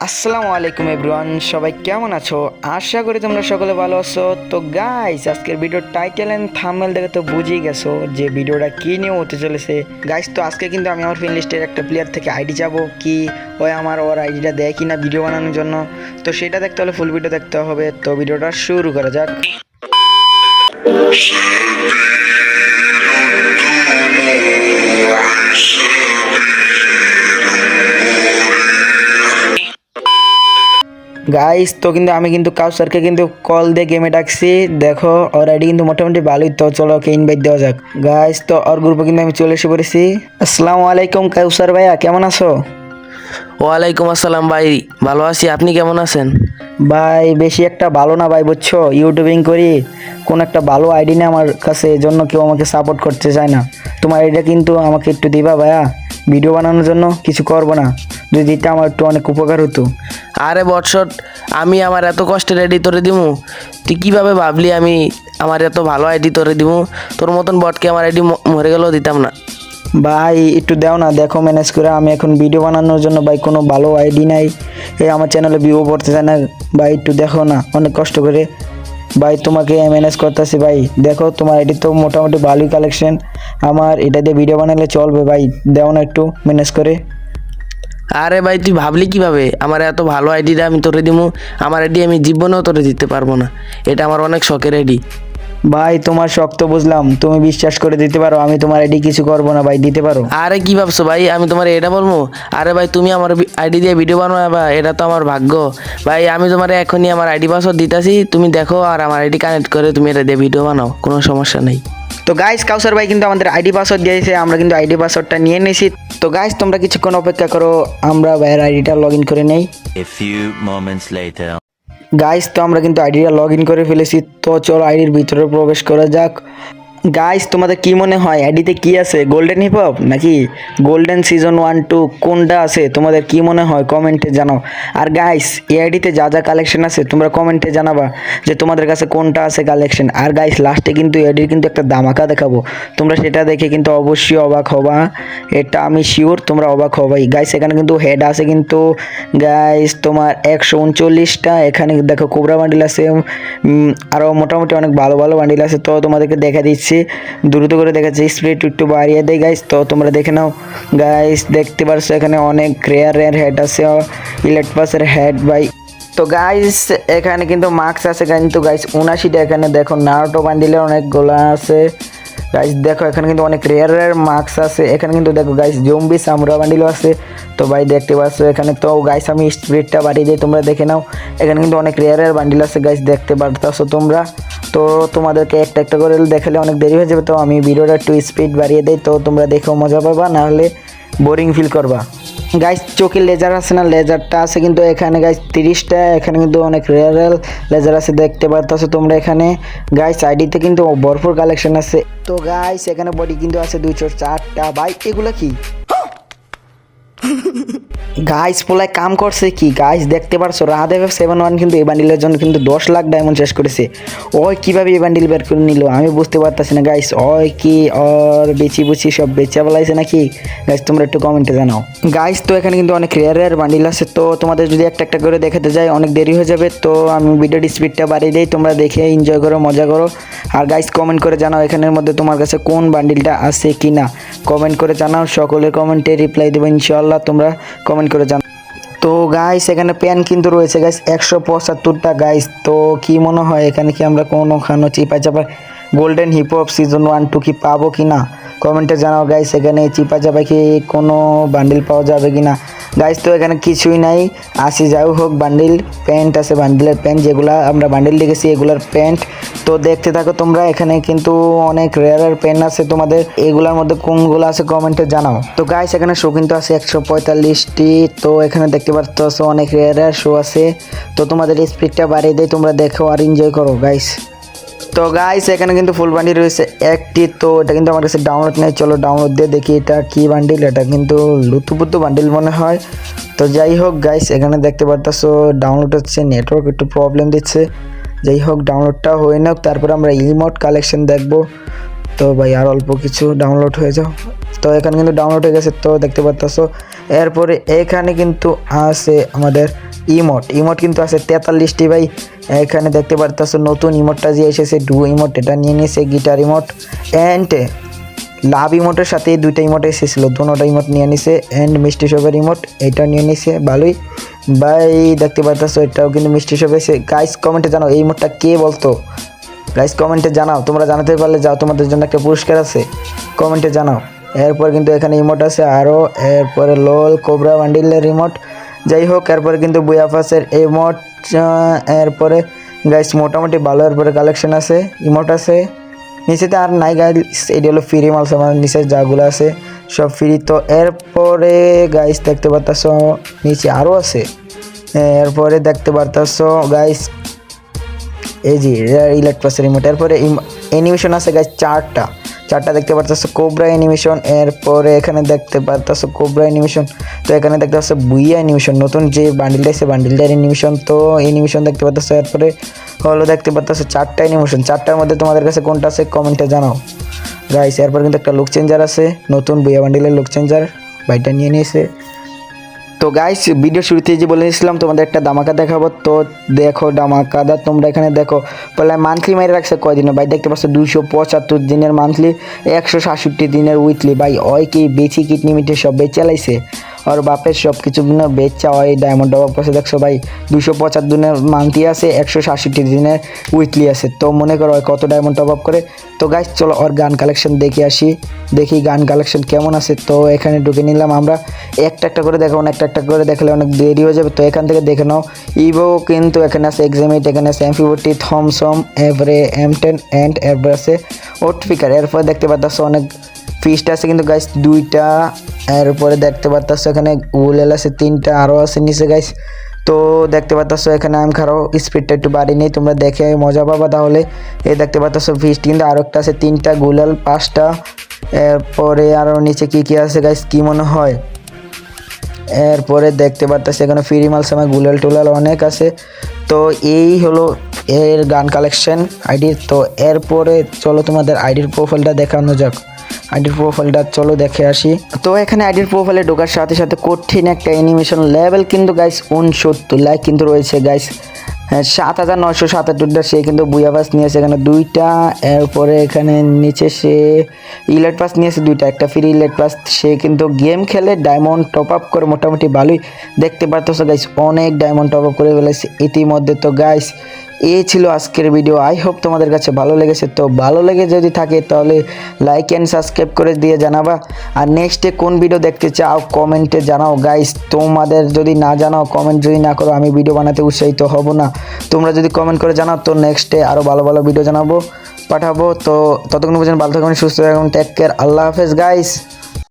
আসসালামু আলাইকুম এভরিওয়ান, সবাই কেমন আছো? আশা করি তোমরা সকলে ভালো আছো। তো গাইস, আজকের ভিডিওর টাইটেল এন্ড থাম্বনেল দেখে তো বুঝেই গেছো যে ভিডিওটা কী নিয়ে হতে চলেছে। গাইস, তো আজকে কিন্তু আমি আমার ফ্রেন্ড লিস্টের একটা প্লেয়ার থেকে আইডি যাবো, কি ওর আইডিটা দেয় কিনা ভিডিও বানানোর জন্য। তো সেটা দেখতে হলে ফুল ভিডিও দেখতে হবে। তো ভিডিওটা শুরু করা যাক। গাইস, তো কিন্তু আমি কিন্তু কাউসারকে কিন্তু কল দিয়ে গেমে ডাকছি। দেখো ওর আইডি কিন্তু মোটামুটি ভালোই। তো চলো ওকে ইনভাইট দেওয়া যাক। গাইস, তো ওর গ্রুপে কিন্তু আমি চলে এসে পড়েছি। আসসালামু আলাইকুম কাউসার ভাইয়া, কেমন আছো? ওয়ালাইকুম আসসালাম ভাই, ভালো আছি। আপনি কেমন আছেন? ভাই বেশি একটা ভালো না ভাই, বুঝছো, ইউটিউবিং করি, কোন একটা ভালো আইডি না আমার কাছে, এই জন্য কেউ আমাকে সাপোর্ট করতে চায় না। তোমার আইডিটা কিন্তু আমাকে একটু দিবা ভাইয়া, ভিডিও বানানোর জন্য কিছু করবো না, যদি দিতে আমার একটু অনেক উপকার হতো। আরে বটশট, আমি আমার এত কষ্টের আইডি তোরে দিমু? তুই কীভাবে ভাবলি আমি আমার এত ভালো আইডি তোরে দিমু? তোর মতন বটকে আমার আইডি মরে গেলেও দিতাম না। ভাই একটু দাও না, দেখো ম্যানেজ করে। আমি এখন ভিডিও বানানোর জন্য ভাই কোনো ভালো আইডি নাই, এই আমার চ্যানেলে ভিউ পড়তে চায় না ভাই, একটু দেখো না, অনেক কষ্ট করে ভাই তোমাকে ম্যানেজ করতেছি ভাই। দেখো তোমার আইডি তো মোটামুটি ভালোই কালেকশন, আমার এটা দিয়ে ভিডিও বানালে চলবে ভাই, দাও না একটু ম্যানেজ করে। আরে ভাই, তুই ভাবলি কিভাবে আমার এত ভালো আইডিটা আমি তোরে দিমু? আমার আইডি আমি জীবনেও তোরে দিতে পারবো না, এটা আমার অনেক শখের আইডি। ভাই তোমার শখ তো বুঝলাম, তুমি বিশ্বাস করে দিতে পারো, আমি তোমার আইডি কিছু করবো না ভাই, দিতে পারো। আরে কি ভাবছো ভাই, আমি তোমার এটা বলবো? আরে ভাই, তুমি আমার আইডি দিয়ে ভিডিও বানাবা, এটা তো আমার ভাগ্য। ভাই আমি তোমার এখনই আমার আইডি পাসওয়ার্ড দিতেছি, তুমি দেখো আর আমার আইডি কানেক্ট করে তুমি এটা দিয়ে ভিডিও বানাও, কোনো সমস্যা নেই। তো গাইস, কাউসার ভাই কিন্তু আমাদের আইডি পাসওয়ার্ড দিয়েছে, আমরা কিন্তু আইডি পাসওয়ার্ডটা নিয়ে নিয়েছি। তো গাইস, তোমরা কিছুক্ষণ অপেক্ষা করো, আমরা ভাইয়ের আইডিটা লগ ইন করে নেই। A few moments later. Guys, তো আমরা কিন্তু আইডিটা লগ ইন করে ফেলেছি। তো চলো আইডির ভিতরে প্রবেশ করা যাক। গাইস, তোমাদের কি মনে হয় আইডিতে কি আছে? গোল্ডেন হিপ হপ নাকি গোল্ডেন সিজন 1-2 কোনটা আছে? তোমাদের কি মনে হয় কমেন্টে জানাও। আর গাইস, এই আইডিতে যা যা কালেকশন আছে তোমরা কমেন্টে জানাবা যে তোমাদের কাছে কোনটা আছে কালেকশন। আর গাইস, লাস্টে কিন্তু এই আইডির কিন্তু একটা ধামাকা দেখাবো, তোমরা সেটা দেখে কিন্তু অবশ্যই অবাক হবা, এটা আমি শিওর তোমরা অবাক হবাই। গাইস, এখানে কিন্তু হেড আছে কিন্তু গাইস তোমার 139টা। এখানে দেখো কোবরা বান্ডিল আছে, আরও মোটামুটি অনেক ভালো ভালো বান্ডিল আছে। তো তোমাদেরকে দেখা দিচ্ছি, দ্রুত করে দেখাচ্ছি, স্পিড একটু বাড়িয়ে দেয় গাইস। তো তোমরা দেখে নাও গাইস, দেখতে পারছো এখানে অনেক রেয়ার রেয়ার হেড আছে, ইলেক্ট পাসের হেড ভাই। তো গাইস, এখানে কিন্তু মার্কস আছে কিন্তু গাইস 79টা। এখানে দেখো নারুটো বান্ডিলের অনেকগুলো আছে গাইস। দেখো এখানে কিন্তু অনেক রেয়ার রেয়ার মার্কস আছে। এখানে কিন্তু দেখো গাইস জম্বি সামুরা বান্ডিলও আছে। তো ভাই দেখতে পাচ্ছ এখানে। তো গাইস আমি স্পিডটা বাড়িয়ে দিই, তোমরা দেখে নাও। এখানে কিন্তু অনেক রেয়ার রেয়ার বান্ডিল আছে গাইস, দেখতে পারতেছো তোমরা। তো তোমাদেরকে একটা একটা করে দেখালে অনেক দেরি হয়ে যাবে, তো আমি ভিডিওটা একটু স্পিড বাড়িয়ে দিই, তো তোমরা দেখেও মজা পাবা, নাহলে বোরিং ফিল করবা। গাইস, চোখে লেজার আছে না, লেজারটা আছে কিন্তু এখানে গাইস 30টা। এখানে কিন্তু অনেক রেয়ার রেয়ার লেজার আছে, দেখতে পারতেছো তোমরা। এখানে গাইস আইডিতে কিন্তু ভরপুর কালেকশন আছে। তো গাইস, এখানে বডি কিন্তু আছে 204টা। ভাই এগুলো কি গাইস? পোলায় কাম করছে কি গাইস, দেখতে পারছো রাহাদেব 71 কিন্তু এই বান্ডিলের জন্য কিন্তু 10 লাখ ডায়মন্ড শেষ করেছে। ওই কিভাবে এই বান্ডিল বের করে নিল আমি বুঝতে পারতাছি না গাইস। ওই কি ওর বেচি বুচি সব বেচা বলাইছে নাকি গাইস? তোমরা একটু কমেন্টে জানাও গাইস। তো এখানে কিন্তু অনেক রেয়ার রেয়ার বান্ডিল আছে, তো তোমাদের যদি একটা একটা করে দেখাতে যাই অনেক দেরি হয়ে যাবে। তো আমি ভিডিওর স্পিডটা বাড়িয়ে দিই, তোমরা দেখে এনজয় করো, মজা করো। আর গাইস কমেন্ট করে জানাও এখানের মধ্যে তোমার কাছে কোন বান্ডিলটা আছে কি না, কমেন্ট করে জানাও। সকলের কমেন্টে রিপ্লাই দেবো ইনশাআল্লাহ, তোমরা কমেন্ট করে জানাও। তো গাইস, এখানে পেন কিন্তু রয়েছে গাইস 175টা গাইস। তো কি মনে হয় এখানে কি আমরা কোনোখানো চিপা চাপা গোল্ডেন হিপ হপ সিজন 1-2 কি পাবো কি না, কমেন্টে জানাও গাইস। এখানে চিপা চাপা কি কোনো বান্ডিল পাওয়া যাবে কি না গাইস? তো এখানে কিছুই নাই, আসি যাই হোক বান্ডিল প্যান্ট আছে, বান্ডিলের প্যান্ট যেগুলা আমরা বান্ডিল দেখেছি এগুলার প্যান্ট। তো দেখতে থাকো তোমরা, এখানে কিন্তু অনেক রেয়ার প্যান্ট আছে, তোমাদের এগুলার মধ্যে কোনগুলো আছে কমেন্টে জানাও। তো গাইস, এখানে শো কিন্তু আছে 145টি। তো এখানে দেখতে পাচ্ছ অনেক রেয়ার শো আছে। তো তোমাদের স্পিডটা বাড়িয়ে দেয়, তোমরা দেখো আর এনজয় করো গাইস। তো গাইস, এখানে কিন্তু ফুল বান্ডিল রয়েছে একটি। তো এটা কিন্তু আমার কাছে ডাউনলোড নেই, চলো ডাউনলোড দিয়ে দেখি এটা কি বান্ডিল। এটা কিন্তু লুতুপুতু বান্ডিল মনে হয়। তো যাই হোক গাইস, এখানে দেখতে পারতেছো ডাউনলোড হচ্ছে, নেটওয়ার্ক একটু প্রবলেম দিচ্ছে। যাই হোক ডাউনলোডটা হয়ে নাও, তারপর আমরা ইমোট কালেকশন দেখবো। তো ভাই আর অল্প কিছু ডাউনলোড হয়ে যাও। তো এখানে কিন্তু ডাউনলোড হয়ে গেছে, তো দেখতে পারতেছো। এরপরে এখানে কিন্তু আছে আমাদের ইমোট কিন্তু আছে 43টি ভাই। এখানে দেখতে পারতেছো নতুন ইমোটটা যে এসেছে ডু ইমোট, এটা নিয়ে নিয়েছে গিটার ইমোট অ্যান্ড লাভ ইমোটের সাথে দুইটা ইমোট এসেছিলো, দুটোটা ইমোট নিয়ে নিছে অ্যান্ড মিষ্টি শপের ইমোট এটা নিয়ে নিছে ভালোই ভাই। দেখতে পারতেছো এটাও কিন্তু মিষ্টি শপ এসে। গাইস কমেন্টে জানাও এই ইমোটটা কে বলতো, গাইস কমেন্টে জানাও, তোমরা জানাতে পারলে যাও তোমাদের জন্য একটা পুরস্কার আছে, কমেন্টে জানাও। এরপর কিন্তু এখানে ইমোট আছে আরও, এরপরে লোল কোবরা বান্ডিলের ইমোট, যাই হোক এরপরে কিন্তু বুয়াফাসের ইমোট। এরপরে গাইস মোটামুটি ভালো এরপরে কালেকশন আছে, ইমোট আছে নিচেতে আর নাই গাইস, এটি হলো ফ্রি মালস, আমার নিচে যাগুলো আছে সব ফ্রি। তো এরপরে গাইস দেখতে পারতাছ নিচে আরও আছে, এরপরে দেখতে পারতাছ গাইস এই যে ইলেক্ট পাসের রিমোট। এরপরে অ্যানিমেশন আছে গাইস চারটা দেখতে পারতেছো কোবরা অ্যানিমেশন। এরপরে এখানে দেখতে পারতেছো কোবরা অ্যানিমেশন, তো এখানে দেখতে পাচ্ছ বুইয়া অ্যানিমেশন, নতুন যে বান্ডিলটা আছে বান্ডিলটার অ্যানিমেশন, তো অ্যানিমেশন দেখতে পারতেছো। এরপরে হলো দেখতে পারতেছো চারটা অ্যানিমেশন, চারটার মধ্যে তোমাদের কাছে কোনটা আছে কমেন্টে জানাও গাইস। এরপর কিন্তু একটা লুক চেঞ্জার আছে, নতুন বুইয়া বান্ডিলের লুক চেঞ্জার বাইটা নিয়ে নিয়েছে। তো গাইস ভিডিও শুরুতে যে বলেছিলাম তোমাদের একটা ধামাকা দেখাবো, তো দেখো ধামাকাদা তোমরা এখানে দেখো। বলে মান্থলি মাইরে রাখছে কয়দিনে ভাই, দেখতে পাচ্ছ 275 দিনের মান্থলি, 167 দিনের উইকলি ভাই। ওই কি বেচি কিডনি মিটে সব বেচে লাইছে, আর বাপের সব কিছু বেচা ওই ডায়মন্ড অভাব করছে। দেখছো ভাই 275 দিনের মান্থলি আছে, 167 দিনের উইকলি আছে, তো মনে করো ওই কত ডায়মন্ড অভাব করে। তো গাইস চলো ওর গান কালেকশন দেখে আসি, দেখি গান কালেকশন কেমন আছে। তো এখানে ঢুকে নিলাম আমরা, একটা করে দেখো, একটা করে দেখলে অনেক দেরি হয়ে যাবে, তো এখান থেকে দেখে নাও। ইভো কিন্তু এখানে আছে এক্সামিট, এখানে আছে M40 থমসম, এরপরে M10 অ্যান্ড এরপরে আছে ওটপিকার। এরপরে দেখতে পাচ্ছ অনেক ফিস্ট আছে কিন্তু গাইস দুইটা। এরপরে দেখতে পাচ্ছ এখানে উলেল আছে 3টা, আরও আছে নিচে গাইস। তো দেখতে পাচ্ছ এখানে আমি খারাপ স্পিডটা একটু বাড়ি নেই, তোমরা দেখে মজা পাবা তাহলে। এই দেখতে পাচ্ছ ফিস্ট কিন্তু আরও একটা আছে 3টা, গুলাল 5টা। এরপরে আরও নিচে কি আছে গাইস কি মনে হয়। এরপরে দেখতে পারতেছি এখানে ফ্রি মাল সময় গুলাল টুলাল অনেক আছে। তো এই হলো এর গান কালেকশন আইডির। তো এরপরে চলো তোমাদের আইডির প্রোফাইলটা দেখানো যাক, আইডির প্রোফাইলটা চলো দেখে আসি। তো এখানে আইডির প্রোফাইলে ঢোকার সাথে সাথে কঠিন একটা অ্যানিমেশন লেভেল কিন্তু গাইস 69 লাইক কিন্তু রয়েছে গাইস। 7977টা সে কিন্তু বুয়া পাস নিয়েছে এখানে 2টা। এরপরে এখানে নিচে সে ইলেট পাস নিয়েছে 2টা, একটা ফ্রি ইলেট পাস। সে কিন্তু গেম খেলে ডায়মন্ড টপ আপ করে মোটামুটি ভালোই, দেখতে পারতেছো গাইস অনেক ডায়মন্ড টপ আপ করে ফেলেছে ইতিমধ্যে। তো গাইস এই ছিল আজকের ভিডিও, আই হোপ তোমাদের কাছে ভালো লেগেছে। তো ভালো লেগে যদি থাকে তাহলে লাইক অ্যান্ড সাবস্ক্রাইব করে দিয়ে জানাবা, আর নেক্সটে কোন ভিডিও দেখতে চাও কমেন্টে জানাও গাইস। তোমাদের যদি না জানাও, কমেন্ট যদি না করো, আমি ভিডিও বানাতে উৎসাহিত হব না। তোমরা যদি কমেন্ট করে জানাও তো নেক্সটে আরও ভালো ভালো ভিডিও পাঠাবো। তো ততক্ষণ পর্যন্ত ভালো থাকুন, সুস্থ থাকুন, টেক কেয়ার, আল্লাহ হাফেজ গাইস।